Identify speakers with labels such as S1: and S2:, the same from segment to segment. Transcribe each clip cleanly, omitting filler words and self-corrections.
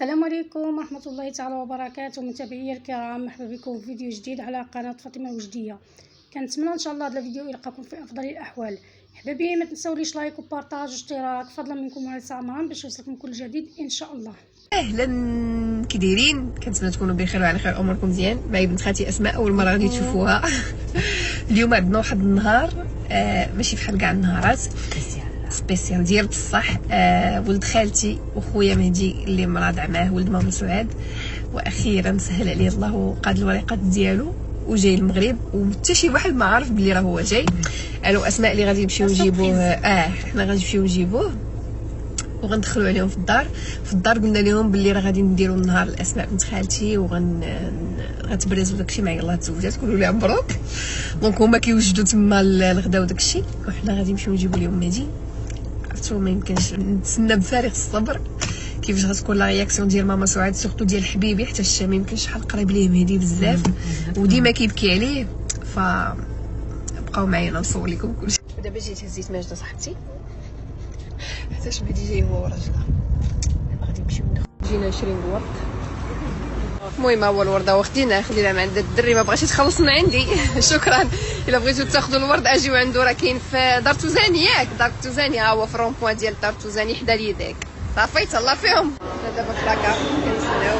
S1: السلام عليكم ورحمة الله تعالى وبركاته. متابعي الكرام، مرحبا بكم في فيديو جديد على قناة فاطمة وجدية. كنتمنى ان شاء الله هذا الفيديو يلقاكم في افضل الاحوال. حبايبي ما تنساوليش لايك وبارطاج واشتراك فضلا منكم وعلى سامران باش يوصلكم كل جديد ان شاء الله.
S2: اهلا، كي دايرين؟ كنتمنى تكونوا بخير وعلى خير، اموركم مزيان. معايا بنت خالتي اسماء، اول مره غادي تشوفوها. اليوم عندنا واحد النهار ماشي بحال كاع النهارات، سبيسيال ديال بصح. ولد خالتي وخويا مهدي اللي مراضع معاه ولد ماما سعاد، واخيرا سهل عليه الله وقاد الوريقات ديالو وجاي المغرب، وحتى شي واحد ما عارف بلي راه هو جاي. الو اسماء اللي غادي نمشيو نجيبوه، حنا غادي نمشيو نجيبوه وغندخلوا عليهم في الدار. قلنا لهم باللي راه غادي نديروا النهار الاسماء بنت خالتي غتبرزوا داكشي مع يلاه تزوجات، قولوا لها مبروك. دونك هما كيوجدوا تما الغدا وداكشي، وحنا غادي نمشيو نجيبوا لهم مهدي. عرفتوا ما يمكنش نتسنى بفارغ الصبر كيفاش غتكون لا رياكسيون ديال ماما سعاد، سورتو ديال حبيبي، حتى ما يمكنش شحال قريب ليه مهدي بزاف وديما كيبكي عليه. بقاو معايا نصور لكم كلشي. دابا جيت هزيت ماجده صاحبتي حتى مهدي جاي هو وراجلها. غادي نمشيو جينا نشري الورد. المهم هو الورده خدينا من عند الدري، ما بغاش يتخلص من عندي. شكرا. الا بغيتو تاخذوا الورد اجيو عنده، راه كاين في دار توزاني. ياك دار توزاني، ها هو في الرون بوين ديال دار توزاني حدا ليداك. صافي تهلا فيهم. دابا في لاكار كنستناو.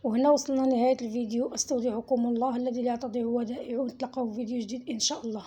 S1: وهنا وصلنا لنهاية الفيديو. استودعكم الله الذي لا تضيع ودائعه. نتلاقاو في فيديو جديد ان شاء الله.